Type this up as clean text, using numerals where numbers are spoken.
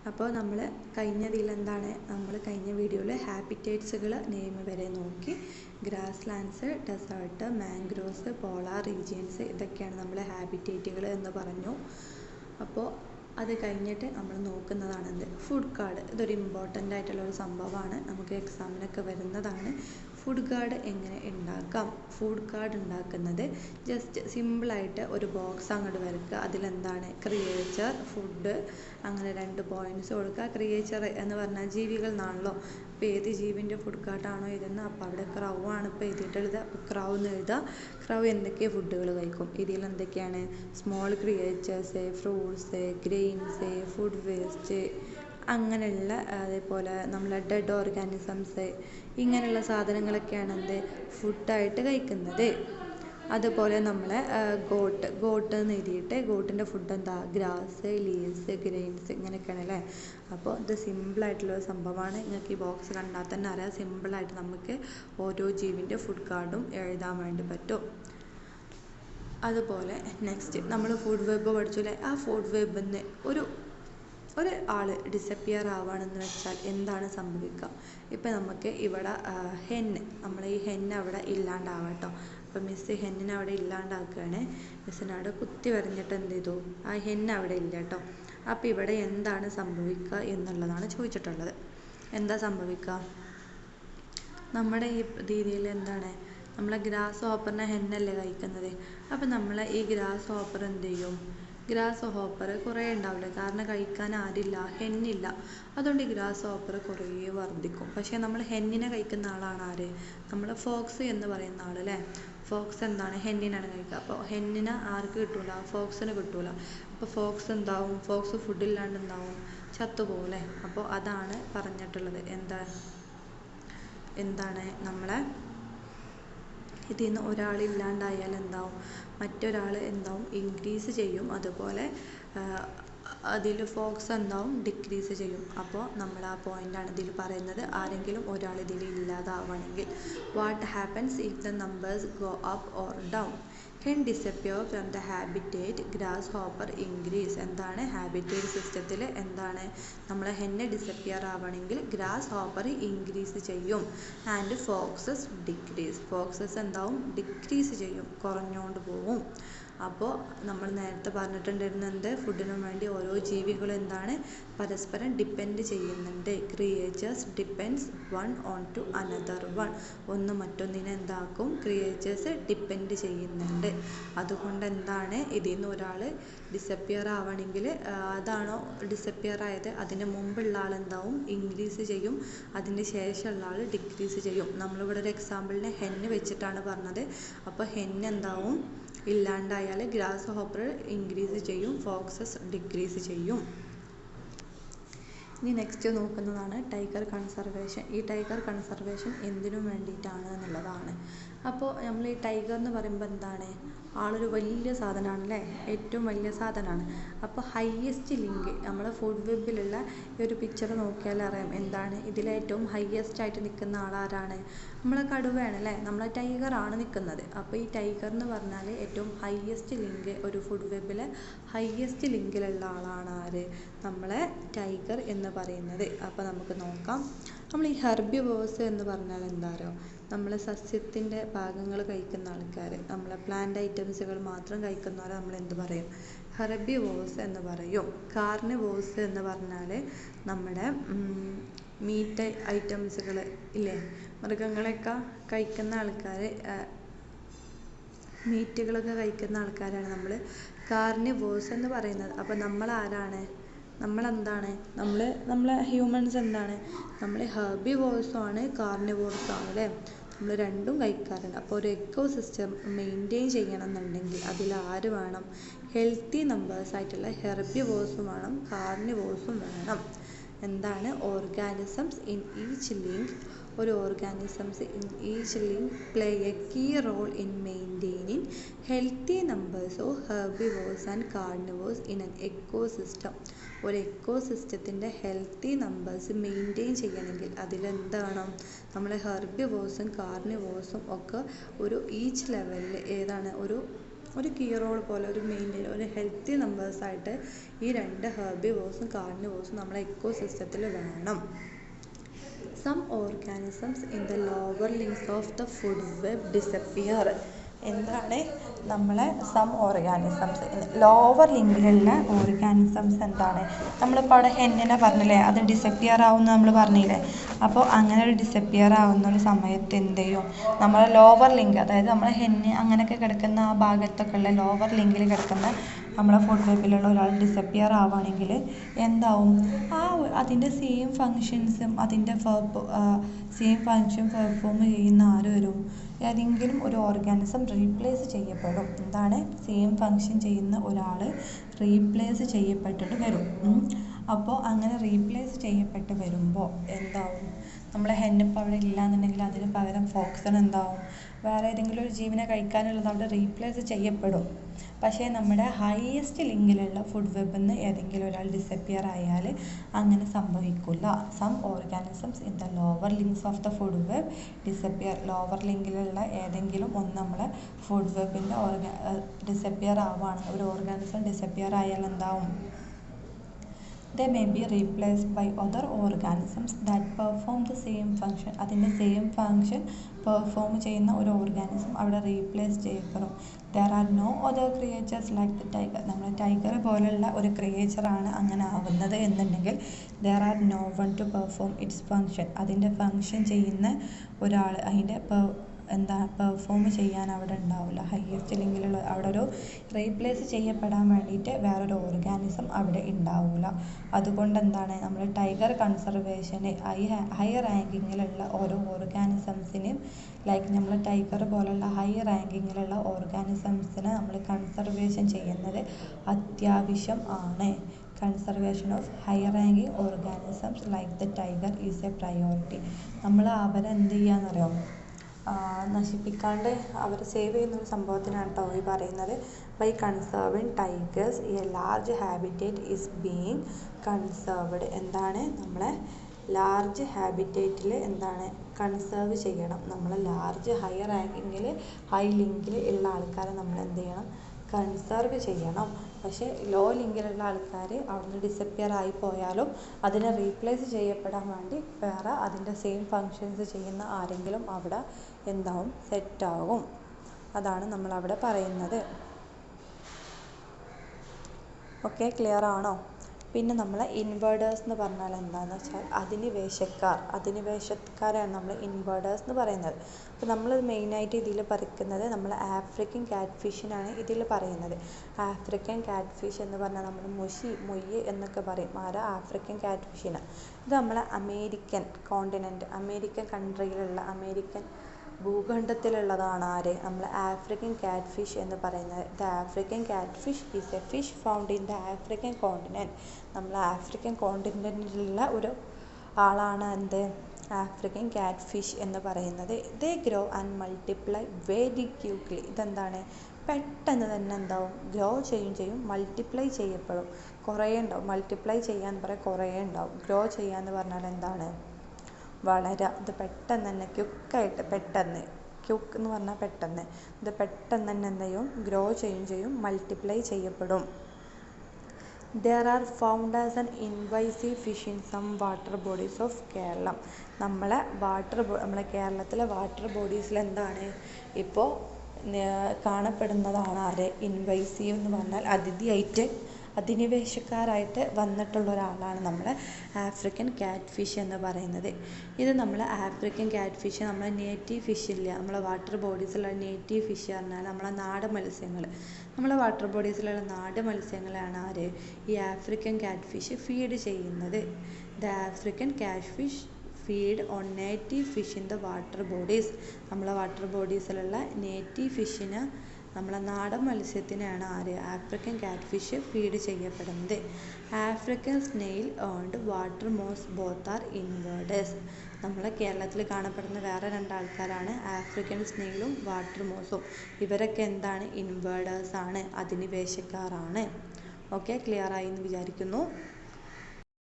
അപ്പോൾ നമ്മൾ കഴിഞ്ഞ വീഡിയോയിൽ ഹാബിറ്റേറ്റ്സുകൾ നെയിം വരെ നോക്കി. Grasslands, desert, mangroves, polar regions ഇതൊക്കെയാണ് നമ്മൾ ഹാബിറ്റേറ്റുകൾ എന്ന് പറഞ്ഞു. അപ്പോൾ അത് കഴിഞ്ഞിട്ട് നമ്മൾ നോക്കുന്നതാണ് ഫുഡ് കാർഡ്. ഇതൊരു ഇമ്പോർട്ടൻ്റ് ആയിട്ടുള്ള ഒരു സംഭവമാണ്, നമുക്ക് എക്സാമിനൊക്കെ വരുന്നതാണ്. ഫുഡ് കാർഡ് എങ്ങനെ ഉണ്ടാക്കാം? ഫുഡ് കാർഡ് ഉണ്ടാക്കുന്നത് ജസ്റ്റ് സിമ്പിളായിട്ട് ഒരു ബോക്സ് അങ്ങോട്ട് വരയ്ക്കുക. അതിലെന്താണ് ക്രിയേച്ചർ, ഫുഡ്, അങ്ങനെ 2 പോയിൻറ്റ്സ് കൊടുക്കുക. ക്രിയേച്ചർ എന്ന് പറഞ്ഞാൽ ജീവികൾ എന്നാണല്ലോ. അപ്പോൾ ഏത് ജീവിൻ്റെ ഫുഡ് കാർഡാണോ എഴുതുന്നത്, അപ്പോൾ അവിടെ ക്രൗ ആണ് ഇപ്പോൾ എഴുതിയിട്ടുള്ളത്. അപ്പോൾ ക്രൗ എന്ന് എഴുതുക. ക്രൗ എന്തൊക്കെ ഫുഡുകൾ കഴിക്കും? ഇതിൽ എന്തൊക്കെയാണ്? Small creatures, fruits, grains, food waste, അങ്ങനെയുള്ള അതേപോലെ നമ്മളെ ഡെഡ് ഓർഗാനിസംസ്, ഇങ്ങനെയുള്ള സാധനങ്ങളൊക്കെയാണ് ഫുഡായിട്ട് കഴിക്കുന്നത്. അതുപോലെ നമ്മളെ ഗോട്ട് എന്ന് എഴുതിയിട്ട് ഗോട്ടിൻ്റെ ഫുഡ് എന്താ? ഗ്രാസ്, ലീവ്സ്, ഗ്രെയിൻസ്, ഇങ്ങനെയൊക്കെയാണ് അല്ലേ. അപ്പോൾ ഇത് സിമ്പിളായിട്ടുള്ളൊരു സംഭവമാണ്. നിങ്ങൾക്ക് ഈ ബോക്സ് കണ്ടാൽ തന്നെ അറിയാം, സിമ്പിളായിട്ട് നമുക്ക് ഓരോ ജീവിൻ്റെ ഫുഡ് കാർഡും എഴുതാൻ വേണ്ടി പറ്റും. അതുപോലെ നെക്സ്റ്റ് നമ്മൾ ഫുഡ് വെബ് പഠിച്ചില്ലേ, ആ ഫുഡ് വെബിൽ നിന്ന് ഒരു ആൾ ഡിസപ്പിയർ ആവുകയാണെന്ന് വെച്ചാൽ എന്താണ് സംഭവിക്കുക? ഇപ്പം നമുക്ക് ഇവിടെ നമ്മളെ ഈ ഹെന്ന് അവിടെ ഇല്ലാണ്ടാവാം കേട്ടോ. അപ്പം മിസ്സ് ഹെന്നിനെ അവിടെ ഇല്ലാണ്ടാക്കുകയാണ്. മിസ്സിനവിടെ കുത്തി വരഞ്ഞിട്ട് എന്ത് ചെയ്തു? ആ ഹെന്ന് അവിടെ ഇല്ല കേട്ടോ. അപ്പം ഇവിടെ എന്താണ് സംഭവിക്കുക എന്നുള്ളതാണ് ചോദിച്ചിട്ടുള്ളത്. എന്താ സംഭവിക്കുക? നമ്മുടെ ഈ രീതിയിൽ എന്താണ്, നമ്മളെ ഗ്രാസ് ഹോപ്പറിനെ ഹെന്നല്ലേ കഴിക്കുന്നത്. അപ്പം നമ്മളെ ഈ ഗ്രാസ് ഹോപ്പർ എന്ത് ചെയ്യും? ഗ്രാസ് ഹോപ്പർ കുറേ ഉണ്ടാവില്ല, കാരണം കഴിക്കാൻ ആരില്ല, ഹെന്നില്ല. അതുകൊണ്ട് ഈ ഗ്രാസ് ഹോപ്പർ കുറേ വർദ്ധിക്കും. പക്ഷേ നമ്മൾ ഹെന്നിനെ കഴിക്കുന്ന ആളാണ് ആര്? നമ്മൾ ഫോക്സ് എന്ന് പറയുന്ന ആൾ അല്ലേ. ഫോക്സ് എന്താണ്? ഹെന്നിനാണ് കഴിക്കുക. അപ്പോൾ ഹെന്നിനെ ആർക്ക് കിട്ടൂല? ഫോക്സിന് കിട്ടൂല. അപ്പോൾ ഫോക്സ് എന്താവും? ഫോക്സ് ഫുഡില്ലാണ്ട് എന്താവും? ചത്തുപോകും അല്ലേ. അപ്പോൾ അതാണ് പറഞ്ഞിട്ടുള്ളത്. എന്താണ് നമ്മളെ ഇതിൽ നിന്ന് ഒരാളില്ലാണ്ടായാൽ എന്താവും? മറ്റൊരാൾ എന്താവും? ഇൻക്രീസ് ചെയ്യും. അതുപോലെ അതിൽ ഫോക്സ് എന്താവും? ഡിക്രീസ് ചെയ്യും. അപ്പോൾ നമ്മൾ ആ പോയിൻ്റാണ് ഇതിൽ പറയുന്നത്. ആരെങ്കിലും ഒരാൾ ഇതിൽ ഇല്ലാതാവണമെങ്കിൽ what happens if the numbers go up or down? Hen disappear from the habitat, grasshopper increase. എന്താണ് ഹാബിറ്റേറ്റ് സിസ്റ്റത്തിൽ എന്താണ്? നമ്മളെ ഹെന്ന് ഡിസപ്പിയർ ആവണമെങ്കിൽ ഗ്രാസ് ഹോപ്പർ ഇൻക്രീസ് ചെയ്യും. And foxes decrease. ഫോക്സസ് എന്താവും? ഡിക്രീസ് ചെയ്യും, കുറഞ്ഞുകൊണ്ട് പോവും. അപ്പോൾ നമ്മൾ നേരത്തെ പറഞ്ഞിട്ടുണ്ടായിരുന്നത് ഫുഡിന് വേണ്ടി ഓരോ ജീവികളും എന്താണ്? പരസ്പരം ഡിപ്പെൻഡ് ചെയ്യുന്നുണ്ട്. Creatures depends one on to another one. ഒന്ന് മറ്റൊന്നിനെ എന്താക്കും? ക്രിയേച്ചേഴ്സ് ഡിപ്പെൻഡ് ചെയ്യുന്നുണ്ട്. അതുകൊണ്ട് എന്താണ്, ഇതിൽ നിന്ന് ഒരാൾ ഡിസപ്പിയർ ആവണമെങ്കിൽ അതാണോ ഡിസപ്പിയർ ആയത്, അതിന് മുമ്പുള്ള ആൾ എന്താവും? ഇൻക്രീസ് ചെയ്യും. അതിന് ശേഷമുള്ള ആൾ ഡിക്രീസ് ചെയ്യും. നമ്മളിവിടെ ഒരു എക്സാമ്പിളിന് ഹെന്ന് വെച്ചിട്ടാണ് പറഞ്ഞത്. അപ്പോൾ ഹെന്ന് എന്താവും? ഇല്ലാണ്ടായാൽ ഗ്രാസ് ഹോപ്പർ ഇൻക്രീസ് ചെയ്യും, ഫോക്സസ് ഡിക്രീസ് ചെയ്യും. ഇനി നെക്സ്റ്റ് നോക്കുന്നതാണ് ടൈഗർ കൺസർവേഷൻ. ഈ ടൈഗർ കൺസർവേഷൻ എന്തിനു വേണ്ടിയിട്ടാണ് എന്നുള്ളതാണ്. അപ്പോൾ നമ്മൾ ഈ ടൈഗർ എന്ന് പറയുമ്പോൾ എന്താണ്? ആളൊരു വലിയ സാധനമാണ് അല്ലേ, ഏറ്റവും വലിയ സാധനമാണ്. അപ്പോൾ ഹയസ്റ്റ് ലിങ്ക് നമ്മളെ ഫുഡ് വെബിലുള്ള ഈ ഒരു പിക്ചർ നോക്കിയാൽ അറിയാം എന്താണ് ഇതിലേറ്റവും ഹയസ്റ്റ് ആയിട്ട് നിൽക്കുന്ന ആളാരാണ്? നമ്മളെ കടുവയാണ് അല്ലേ, നമ്മളെ ടൈഗറാണ് നിൽക്കുന്നത്. അപ്പോൾ ഈ ടൈഗർ എന്ന് പറഞ്ഞാൽ ഏറ്റവും ഹയസ്റ്റ് ലിങ്ക്, ഒരു ഫുഡ് വെബിലെ ഹയസ്റ്റ് ലിങ്കിലുള്ള ആളാണ് ആര്? നമ്മളെ ടൈഗർ എന്ന് പറയുന്നത്. അപ്പോൾ നമുക്ക് നോക്കാം. നമ്മൾ ഈ ഹെർബിവോഴ്സ് എന്ന് പറഞ്ഞാൽ എന്താണോ? നമ്മൾ സസ്യത്തിൻ്റെ ഭാഗങ്ങൾ കഴിക്കുന്ന ആൾക്കാർ, നമ്മളെ പ്ലാന്റ് ഐറ്റംസുകൾ മാത്രം കഴിക്കുന്നവരെ നമ്മൾ എന്ത് പറയും? ഹെർബിവോഴ്സ് എന്ന് പറയും. കാർണിവോഴ്സ് എന്ന് പറഞ്ഞാൽ നമ്മുടെ മീറ്റ് ഐറ്റംസുകൾ ഇല്ലേ, മൃഗങ്ങളെയൊക്കെ കഴിക്കുന്ന ആൾക്കാർ, മീറ്റുകളൊക്കെ കഴിക്കുന്ന ആൾക്കാരാണ് നമ്മൾ കാർണിവോഴ്സ് എന്ന് പറയുന്നത്. അപ്പോൾ നമ്മൾ ആരാണ്? നമ്മളെന്താണ്? നമ്മളെ ഹ്യൂമൻസ് എന്താണ്? നമ്മൾ ഹെർബിവോഴ്സും ആണ് കാർണിവോഴ്സും ആണ് അല്ലേ. നമ്മൾ രണ്ടും കഴിക്കാറുണ്ട്. അപ്പോൾ ഒരു എക്കോ സിസ്റ്റം മെയിൻറ്റെയിൻ ചെയ്യണം എന്നുണ്ടെങ്കിൽ അതിൽ ആര് വേണം? ഹെൽത്തി നമ്പേഴ്സ് ആയിട്ടുള്ള ഹെർബിവോഴ്സും വേണം, കാർണിവോഴ്സും വേണം. എന്താണ്? ഓർഗാനിസംസ് ഇൻ ഈച്ച് ലിങ്ക്, ഒരു organisms in each link play a key role in maintaining healthy numbers of herbivores and carnivores in an ecosystem. ഒരു എക്കോ സിസ്റ്റത്തിൻ്റെ ഹെൽത്തി നമ്പേഴ്സ് മെയിൻറ്റെയിൻ ചെയ്യണമെങ്കിൽ അതിലെന്താണ്? നമ്മൾ ഹെർബിവോഴ്സും കാർണിവോഴ്സും ഒക്കെ ഒരു ഈച്ച് ലെവലിൽ ഏതാണ്? ഒരു ഒരു കീ റോൾ പോലെ ഒരു മെയിൻറ്റെയിൻ ഒരു ഹെൽത്തി നമ്പേഴ്സായിട്ട് ഈ രണ്ട് ഹെർബിവോഴ്സും കാർണിവോഴ്സും നമ്മളെ ഇക്കോ സിസ്റ്റത്തിൽ വേണം. Some organisms in the lower links of the food web disappear. എന്താണ് നമ്മളെ സം ഓർഗാനിസംസ് ലോവർ ലിങ്കിലുള്ള ഓർഗാനിസംസ് എന്താണ് നമ്മളിപ്പോൾ അവിടെ ഹെന്നിനെ പറഞ്ഞില്ലേ അത് ഡിസപ്പിയർ ആവുമെന്ന് നമ്മൾ പറഞ്ഞില്ലേ. അപ്പോൾ അങ്ങനെ ഒരു ഡിസപ്പിയർ ആവുന്ന ഒരു സമയത്ത് എന്ത് ചെയ്യും നമ്മളെ ലോവർ ലിങ്ക് അതായത് നമ്മളെ ഹെന്ന് അങ്ങനെയൊക്കെ കിടക്കുന്ന ആ ഭാഗത്തൊക്കെ ഉള്ള ലോവർ ലിങ്കിൽ കിടക്കുന്ന നമ്മളെ ഫുഡ് വെബിലുള്ള ഒരാൾ ഡിസപ്പിയർ ആവുകയാണെങ്കിൽ എന്താവും അതിൻ്റെ സെയിം ഫങ്ഷൻസും അതിൻ്റെ സെയിം ഫങ്ഷൻ പെർഫോം ചെയ്യുന്ന ആര് വരും ഏതെങ്കിലും ഒരു ഓർഗാനിസം റീപ്ലേസ് ചെയ്യപ്പെടും. എന്താണ് സെയിം ഫങ്ഷൻ ചെയ്യുന്ന ഒരാൾ റീപ്ലേസ് ചെയ്യപ്പെട്ടിട്ട് വരും. അപ്പോൾ അങ്ങനെ റീപ്ലേസ് ചെയ്യപ്പെട്ട് വരുമ്പോൾ എന്താവും നമ്മളെ ഹെന്നിപ്പോൾ അവിടെ ഇല്ലയെന്നുണ്ടെങ്കിൽ അതിന് പകരം ഫോക്സൺ എന്താവും വേറെ ഏതെങ്കിലും ഒരു ജീവനെ കഴിക്കാനുള്ളത് അവിടെ റീപ്ലേസ് ചെയ്യപ്പെടും. പക്ഷേ നമ്മുടെ ഹയസ്റ്റ് ലിങ്കിലുള്ള ഫുഡ് വെബിൽ നിന്ന് ഏതെങ്കിലും ഒരാൾ ഡിസപ്പിയർ ആയാൽ അങ്ങനെ സംഭവിക്കില്ല. Some organisms in the lower links of the food web disappear. Lower ലിങ്കിലുള്ള ഏതെങ്കിലും ഒന്ന് നമ്മളെ ഫുഡ് വെബിൻ്റെ ഡിസപ്പിയർ ആവുകയാണ് ഒരു ഓർഗാനിസം ഡിസപ്പിയർ ആയാൽ എന്താവും they may be replaced by other organisms that perform the same function. അതിൻ്റെ സെയിം ഫങ്ഷൻ പെർഫോം ചെയ്യുന്ന ഒരു ഓർഗാനിസം അവിടെ റീപ്ലേസ് ചെയ്യപ്പെടും. there are no other creatures like the tiger. നമ്മൾ ടൈഗർ പോലുള്ള ഒരു ക്രിയേച്ചറാണ് അങ്ങനെ ആവുന്നത് എന്നുണ്ടെങ്കിൽ there are no one to perform its function. അതിൻ്റെ ഫങ്ഷൻ ചെയ്യുന്ന ഒരാൾ അതിൻ്റെ പെർഫോം ചെയ്യാൻ അവിടെ ഉണ്ടാവില്ല. ഹയസ്റ്റ് ലിങ്കിലുള്ള അവിടെ ഒരു റീപ്ലേസ് ചെയ്യപ്പെടാൻ വേണ്ടിയിട്ട് വേറൊരു ഓർഗാനിസം അവിടെ ഉണ്ടാവില്ല. അതുകൊണ്ട് എന്താണ് നമ്മൾ ടൈഗർ കൺസർവേഷന് ഹൈ റാങ്കിങ്ങിലുള്ള ഓരോ ഓർഗാനിസംസിനെയും ലൈക്ക് നമ്മൾ ടൈഗർ പോലുള്ള ഹൈ റാങ്കിങ്ങിലുള്ള ഓർഗാനിസംസിനെ നമ്മൾ കൺസർവേഷൻ ചെയ്യുന്നത് അത്യാവശ്യം ആണ്. Conservation of high ranking organisms like the tiger is A priority. നമ്മൾ അവരെ എന്ത് ചെയ്യാന്നറിയോ നശിപ്പിക്കാണ്ട് അവരെ സേവ് ചെയ്യുന്നൊരു സംഭവത്തിനാണ് കേട്ടോ ഈ പറയുന്നത്. By conserving tigers a large habitat is being conserved. എന്താണ് നമ്മളെ ലാർജ് ഹാബിറ്റേറ്റിൽ എന്താണ് കൺസേർവ് ചെയ്യണം. നമ്മൾ ലാർജ് ഹൈ റാങ്കിങ്ങിൽ ഹൈ ലിങ്കിൽ ഉള്ള ആൾക്കാരെ നമ്മൾ എന്ത് ചെയ്യണം കൺസേർവ് ചെയ്യണം. പക്ഷേ ലോ ലിങ്കിലുള്ള ആൾക്കാർ അവിടുന്ന് ഡിസപ്പിയർ ആയി പോയാലും അതിനെ റീപ്ലേസ് ചെയ്യപ്പെടാൻ വേണ്ടി വേറെ അതിൻ്റെ സെയിം ഫങ്ഷൻസ് ചെയ്യുന്ന ആരെങ്കിലും അവിടെ എന്താവും സെറ്റാകും. അതാണ് നമ്മളവിടെ പറയുന്നത്. ഓക്കെ, ക്ലിയർ ആണോ? പിന്നെ നമ്മൾ ഇൻവേർട്ടേഴ്സ് എന്ന് പറഞ്ഞാൽ എന്താണെന്ന് വെച്ചാൽ അധിനിവേശക്കാരാണ് നമ്മൾ ഇൻവേർട്ടേഴ്സ് എന്ന് പറയുന്നത്. അപ്പോൾ നമ്മൾ മെയിനായിട്ട് ഇതിൽ പറയുന്നത് നമ്മൾ ആഫ്രിക്കൻ കാറ്റ് ഫിഷിനാണ് ഇതിൽ പറയുന്നത്. ആഫ്രിക്കൻ കാറ്റ് ഫിഷ് എന്ന് പറഞ്ഞാൽ നമ്മൾ മൊയ്യ് എന്നൊക്കെ പറയും. ആഫ്രിക്കൻ കാറ്റ് ഫിഷിന് ഇത് നമ്മളെ അമേരിക്കൻ കോണ്ടിനെൻറ്റ് അമേരിക്കൻ കൺട്രിയിലുള്ള അമേരിക്കൻ ഭൂഖണ്ഡത്തിലുള്ളതാണ് ആര് നമ്മൾ ആഫ്രിക്കൻ കാറ്റ് ഫിഷ് എന്ന് പറയുന്നത്. ദ ആഫ്രിക്കൻ കാറ്റ് fish is A fish found in the African continent. നമ്മൾ ആഫ്രിക്കൻ കോണ്ടിനെൻറ്റിലുള്ള ഒരു ആളാണ് എന്ത് ആഫ്രിക്കൻ കാറ്റ് ഫിഷ് എന്ന് പറയുന്നത്. They grow and multiply very quickly. ഇതെന്താണ് പെട്ടെന്ന് തന്നെ എന്താവും ഗ്രോ ചെയ്യും മൾട്ടിപ്ലൈ ചെയ്യപ്പെടും. കുറേ ഉണ്ടാവും. മൾട്ടിപ്ലൈ ചെയ്യാന്ന് പറയാൻ കുറേ ഉണ്ടാവും. ഗ്രോ ചെയ്യാന്ന് പറഞ്ഞാൽ എന്താണ് ഇത് പെട്ടെന്ന് തന്നെ ക്യുക്കായിട്ട് പെട്ടെന്ന് ക്യുക്ക് എന്ന് പറഞ്ഞാൽ പെട്ടെന്ന് ഇത് പെട്ടെന്ന് തന്നെ എന്ത് ചെയ്യും ഗ്രോ ചെയ്യും മൾട്ടിപ്ലൈ ചെയ്യപ്പെടും. There are found as an invasive fish in some water bodies of Kerala. നമ്മളെ കേരളത്തിലെ വാട്ടർ ബോഡീസിൽ എന്താണ് ഇപ്പോൾ കാണപ്പെടുന്നതാണ് ആര് ഇൻവൈസീവ് എന്ന് പറഞ്ഞാൽ അധിനിവേശക്കാരായിട്ട് വന്നിട്ടുള്ള ഒരാളാണ് നമ്മൾ ആഫ്രിക്കൻ കാറ്റ് ഫിഷ് എന്ന് പറയുന്നത്. ഇത് നമ്മൾ ആഫ്രിക്കൻ കാറ്റ് ഫിഷ് നമ്മളെ നേറ്റീവ് ഫിഷ് ഇല്ല നമ്മളെ വാട്ടർ ബോഡീസിലുള്ള നേറ്റീവ് ഫിഷ് പറഞ്ഞാൽ നമ്മളെ നാടൻ മത്സ്യങ്ങൾ നമ്മളെ വാട്ടർ ബോഡീസിലുള്ള നാടൻ മത്സ്യങ്ങളാണ് ആര് ഈ ആഫ്രിക്കൻ കാറ്റ് ഫിഷ് ഫീഡ് ചെയ്യുന്നത്. The African catfish feed on native fish in the water bodies. നമ്മളെ വാട്ടർ ബോഡീസിലുള്ള നേറ്റീവ് ഫിഷിന് നമ്മളെ നാടൻ മത്സ്യത്തിനാണ് ആര് ആഫ്രിക്കൻ കാറ്റ് ഫിഷ് ഫീഡ് ചെയ്യപ്പെടുന്നത്. African snail and water moss both are invertebrates. നമ്മളെ കേരളത്തിൽ കാണപ്പെടുന്ന വേറെ രണ്ടാൾക്കാരാണ് ആഫ്രിക്കൻ സ്നെയിലും വാട്ടർ മോസും. ഇവരൊക്കെ എന്താണ് ഇൻവേർട്ടേഴ്സ് ആണ് അധിനിവേശക്കാരാണ്. ഓക്കെ, ക്ലിയർ ആയി എന്ന് വിചാരിക്കുന്നു.